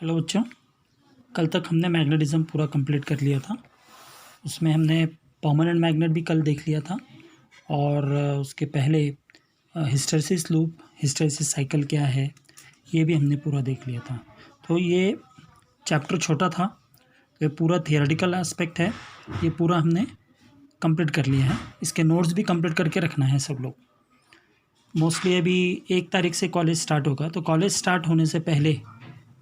Hello बच्चों, कल तक हमने मैग्नेटिज्म पूरा कंप्लीट कर लिया था। उसमें हमने परमानेंट मैग्नेट भी कल देख लिया था और उसके पहले हिस्टैरिसीस लूप, हिस्टैरिसीस साइकिल क्या है, ये भी हमने पूरा देख लिया था। तो ये चैप्टर छोटा था, तो ये पूरा थियोरेटिकल एस्पेक्ट है, ये पूरा हमने कंप्लीट कर लिया है। इसके नोट्स भी कंप्लीट करके रखना है सब लोग। मोस्टली अभी 1 तारीख से कॉलेज स्टार्ट होगा, तो कॉलेज स्टार्ट होने से पहले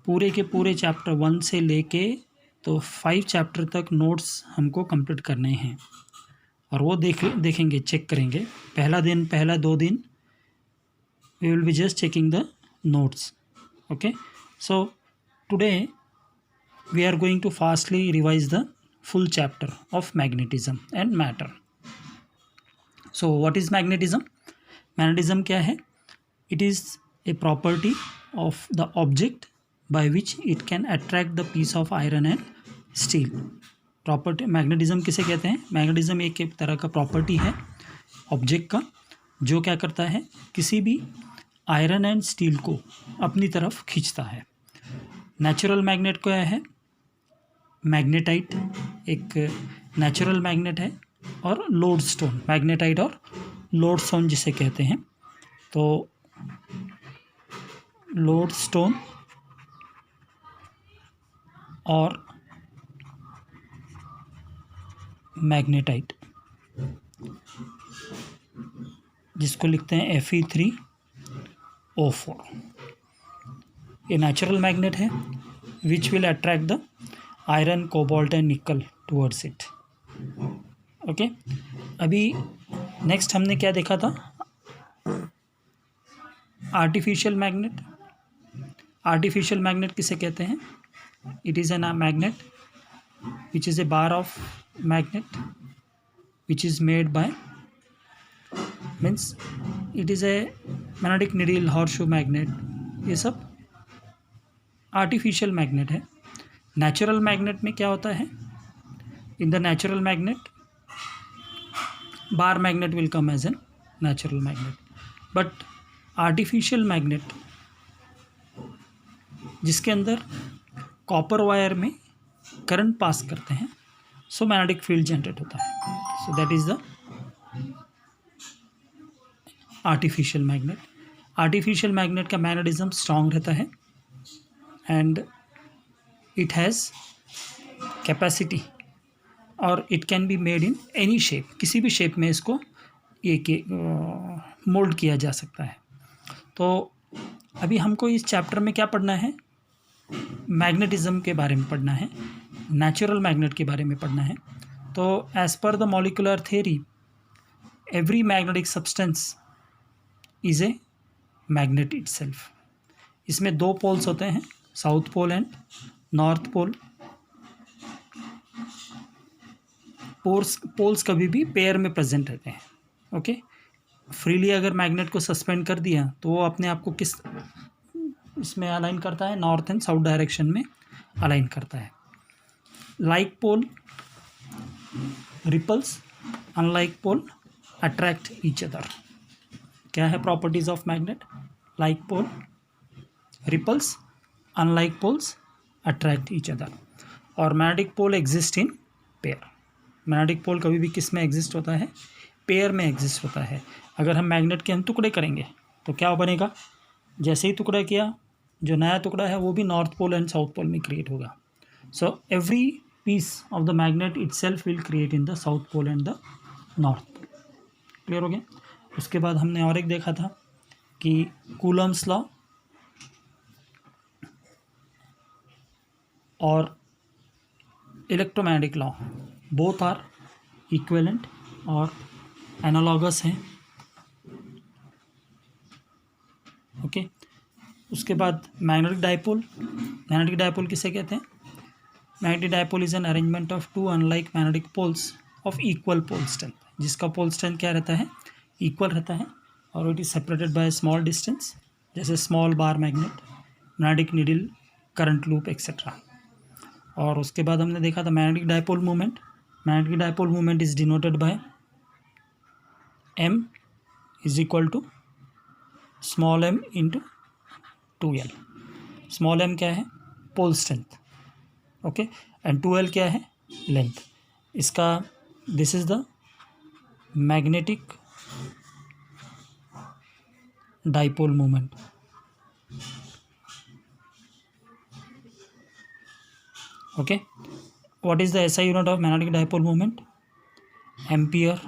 पूरे के पूरे चैप्टर 1 से लेके तो 5 चैप्टर तक नोट्स हमको कंप्लीट करने हैं और वो देखेंगे, चेक करेंगे। पहला 2 दिन we will be just checking the notes. Okay, so today we are going to fastly revise the full chapter of magnetism and matter. So what is magnetism? Magnetism क्या है? It is a property of the object by which it can attract the piece of iron and steel। Property magnetism किसे कहते हैं? Magnetism एक तरह का property है object का, जो क्या करता है, किसी भी आयरन एंड स्टील को अपनी तरफ खींचता है। नेचुरल मैग्नेट क्या है? मैग्नेटाइट एक नेचुरल मैग्नेट है, और लोडस्टोन, मैग्नेटाइट और लोडस्टोन जिसे कहते हैं। तो लोडस्टोन और मैग्नेटाइट, जिसको लिखते हैं Fe3O4, ये नेचुरल मैग्नेट है which will attract the iron, cobalt and निकल टुवर्ड्स इट। ओके, अभी नेक्स्ट हमने क्या देखा था? Artificial magnet. आर्टिफिशियल मैग्नेट किसे कहते हैं? It is a magnet which is a bar of magnet which is made by, means it is a magnetic needle, horseshoe magnet, ये सब आर्टिफिशियल मैग्नेट है। नेचुरल मैग्नेट में क्या होता है? In the natural magnet bar magnet will come as an natural magnet, but artificial magnet जिसके अंदर copper wire में करंट पास करते हैं, सो मैग्नेटिक फील्ड जनरेट होता है। So that is the artificial magnet. Artificial magnet का magnetism strong रहता है एंड इट हैज़ कैपेसिटी, और it can be made in any shape, किसी भी शेप में इसको ये मोल्ड किया जा सकता है। तो अभी हमको इस चैप्टर में क्या पढ़ना है? मैग्नेटिज्म के बारे में पढ़ना है, नेचुरल मैग्नेट के बारे में पढ़ना है। तो as per the molecular theory, every magnetic substance is a magnet itself. इसमें 2 पोल्स होते हैं, south pole and north pole. Poles कभी भी पेयर में प्रेजेंट रहते हैं। ओके, फ्रीली अगर मैग्नेट को सस्पेंड कर दिया तो वो अपने आप को किस इसमें अलाइन करता है? नॉर्थ एंड साउथ डायरेक्शन में अलाइन करता है। Like pole repels, unlike pole attract each other. क्या है properties of magnet? Like pole repels, unlike poles attract each other. और magnetic pole exist in pair. Magnetic pole कभी भी किस में एग्जिस्ट होता है? पेयर में एग्जिस्ट होता है। अगर हम मैग्नेट के हम टुकड़े करेंगे तो क्या बनेगा? जैसे ही टुकड़ा किया, जो नया टुकड़ा है वो भी north pole and south pole में क्रिएट होगा। So every piece of the magnet itself will create in the south pole and the north pole. Clear हो गया? उसके बाद हमने और एक देखा था कि कूलम्स लॉ और electromagnetic law both are equivalent और एनालॉगस हैं। ओके, उसके बाद मैग्नेटिक डाइपोल। मैग्नेटिक डाइपोल किसे कहते हैं? Magnetic dipole is an arrangement of 2 unlike magnetic poles of equal pole strength, जिसका पोल स्ट्रेंथ क्या रहता है? इक्वल रहता है, और it is separated by small distance, जैसे small bar magnet, magnetic needle, current loop etcetera. और उसके बाद हमने देखा था magnetic dipole movement. Magnetic dipole movement is denoted by m is equal to small m into 2l। Small m क्या है? Pole strength, okay, and 2L क्या है, लेंथ इसका। This is the magnetic dipole moment, okay. What is the SI unit of magnetic dipole moment? Ampere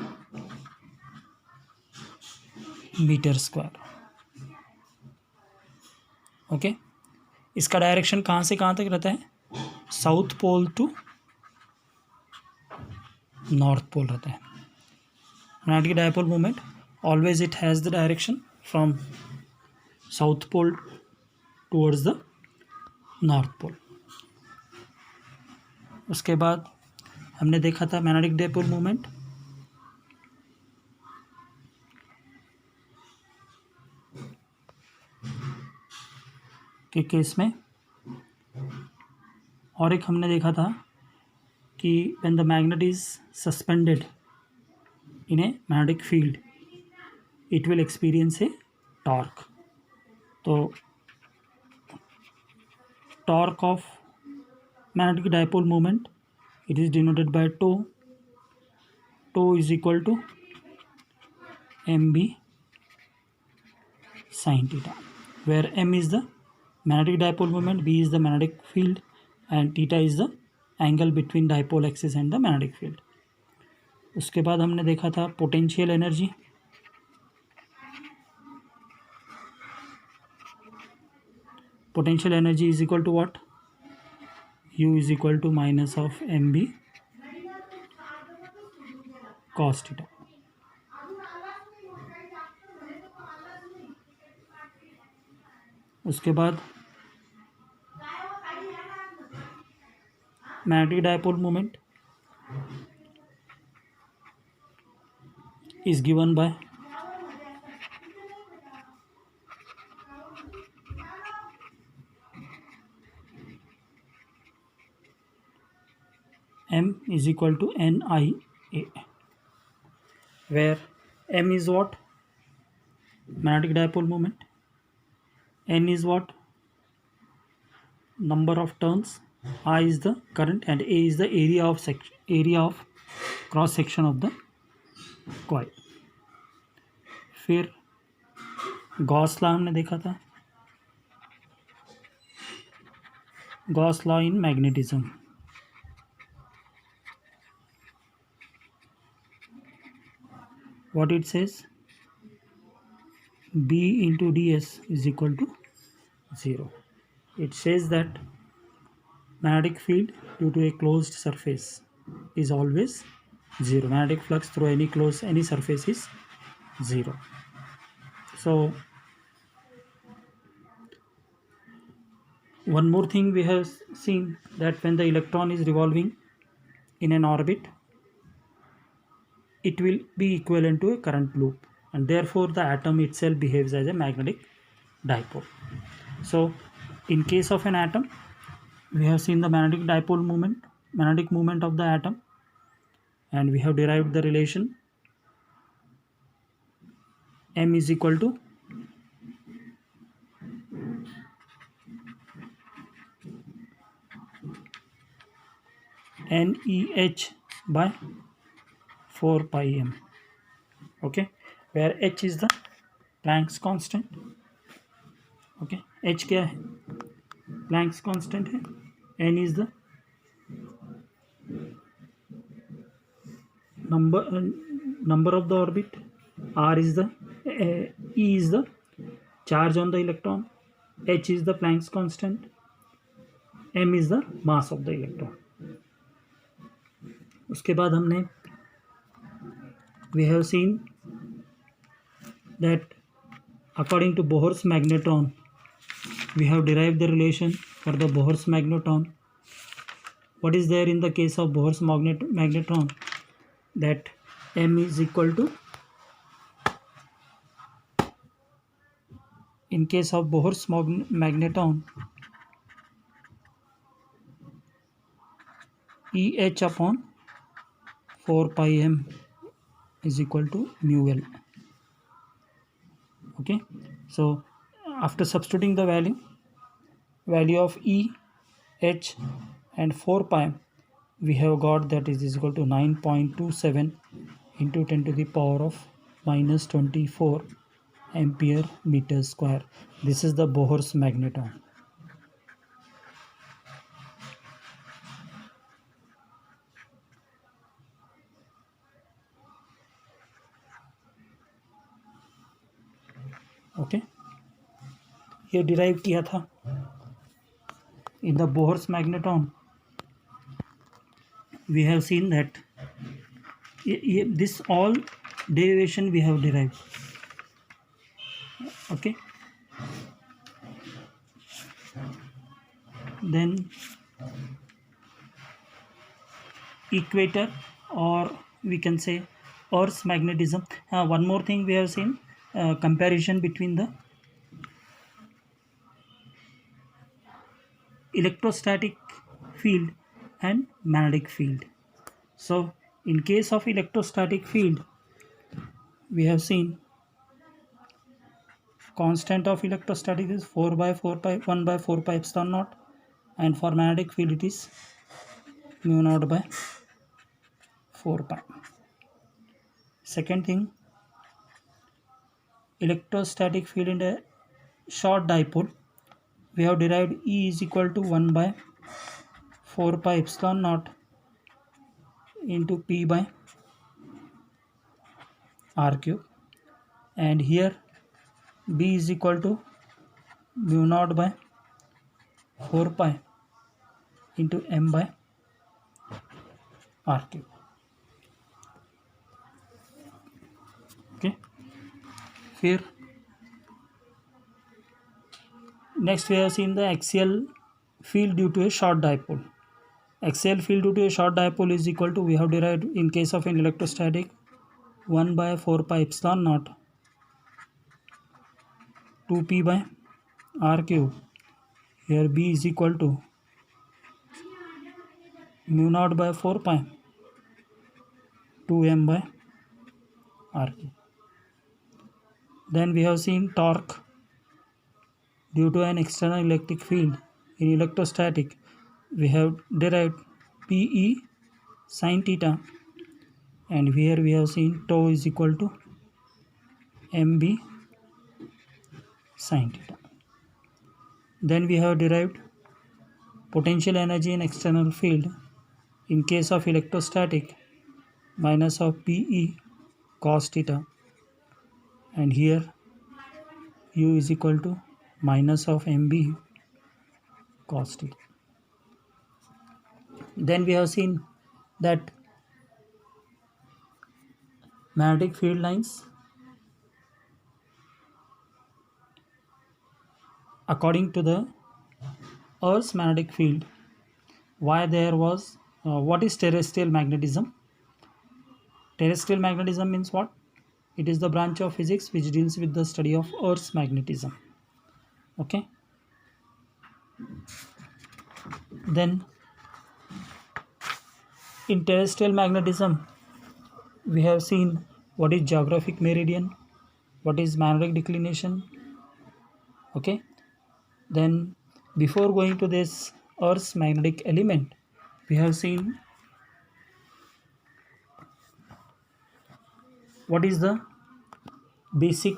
metre square, okay. इसका direction कहाँ से कहाँ तक रहता है, south pole to north pole रहता है। Magnetic dipole moment always it has the direction from south pole towards the north pole. उसके बाद हमने देखा था मैग्नेटिक डाइपोल मोमेंट के केस में, और एक हमने देखा था कि when the magnet is suspended in a magnetic field it will experience a torque. तो torque of magnetic dipole moment it is denoted by tau. Tau is equal to mb sin theta, where m is the magnetic dipole moment, b is the magnetic field, and theta is the angle between dipole axis and the magnetic field. उसके बाद हमने देखा था potential energy, potential energy is equal to what, U is equal to minus of mb cos theta. उसके बाद magnetic dipole moment is given by m is equal to NIA, where m is what, magnetic dipole moment, n is what, number of turns, I is the current, and A is the area of cross section of the coil. फिर Gauss law हमने देखा था, Gauss law in magnetism, what it says, B into ds is equal to 0. It says that magnetic field due to a closed surface is always 0. Magnetic flux through any surface is 0. So one more thing we have seen, that when the electron is revolving in an orbit, it will be equivalent to a current loop, and therefore the atom itself behaves as a magnetic dipole. So in case of an atom, we have seen the magnetic dipole moment, magnetic moment of the atom, and we have derived the relation m is equal to NEH by 4 pi m, okay, where h is the Planck's constant, okay, h क्या है, Planck's constant है, n is the number of the orbit, r is the E is the charge on the electron, h is the Planck's constant, m is the mass of the electron. उसके बाद हमने we have seen that according to Bohr's magnetron, we have derived the relation for the Bohr's magnetron. What is there in the case of Bohr's magnetron? That m is equal to, in case of Bohr's magnetron, EH upon 4 pi m is equal to mu L. Okay, so after substituting the value of E h, and 4 pi, we have got that is equal to 9.27 into 10 to the power of minus 24 ampere meter square. This is the Bohr's magneton. Okay, ये derive किया था in the Bohr's magneton. We have seen that this all derivation we have derived. Okay, then equator, or we can say Earth's magnetism. One more thing we have seen, comparison between the electrostatic field and magnetic field. So in case of electrostatic field, we have seen constant of electrostatic is 4 by 4 pi 1 by 4 pi epsilon naught, and for magnetic field it is mu naught by 4 pi. Second thing, electrostatic field in a short dipole, we have derived E is equal to 1 by 4 pi epsilon naught into P by R cube, and here B is equal to mu naught by 4 pi into M by R cube. Okay, here next we have seen the axial field due to a short dipole. Axial field due to a short dipole is equal to, we have derived in case of an electrostatic, 1 by 4 pi epsilon naught 2p by r cube. Here B is equal to mu naught by 4 pi 2m by r cube. Then we have seen torque due to an external electric field in electrostatic. We have derived Pe sin theta, and here we have seen tau is equal to mb sin theta. Then we have derived potential energy in external field in case of electrostatic, minus of Pe cos theta, and here U is equal to minus of mb cos theta. Then we have seen that magnetic field lines, according to the Earth's magnetic field, why there was what is terrestrial magnetism? Terrestrial magnetism means what? It is the branch of physics which deals with the study of Earth's magnetism. Okay, then in terrestrial magnetism we have seen what is geographic meridian, what is magnetic declination. Okay, then before going to this Earth's magnetic element, we have seen what is the basic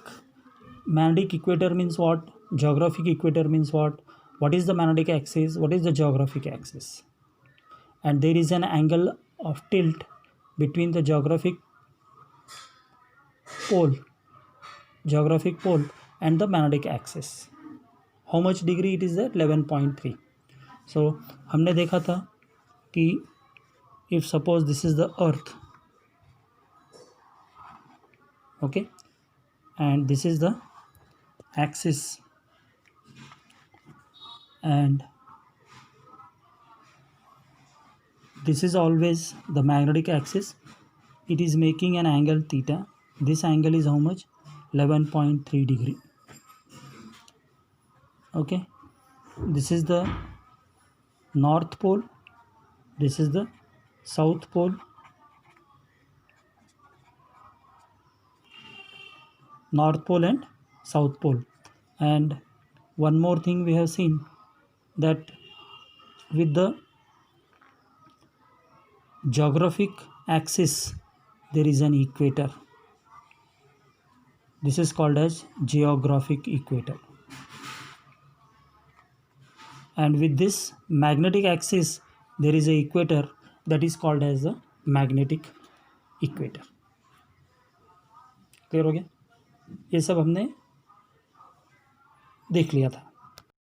magnetic equator means what, geographic equator means what is the magnetic axis, what is the geographic axis, and there is an angle of tilt between the geographic pole and the magnetic axis. How much degree it is there? 11.3. So हमने देखा था कि if suppose this is the earth, okay, and this is the axis, and this is always the magnetic axis, it is making an angle theta. This angle is how much? 11.3 degree. Okay, this is the north pole, this is the south pole, north pole and south pole. And one more thing we have seen, that with the geographic axis there is an equator. This is called as geographic equator. And with this magnetic axis there is a equator, that is called as the magnetic equator. Clear हो गया? ये सब हमने देख लिया था.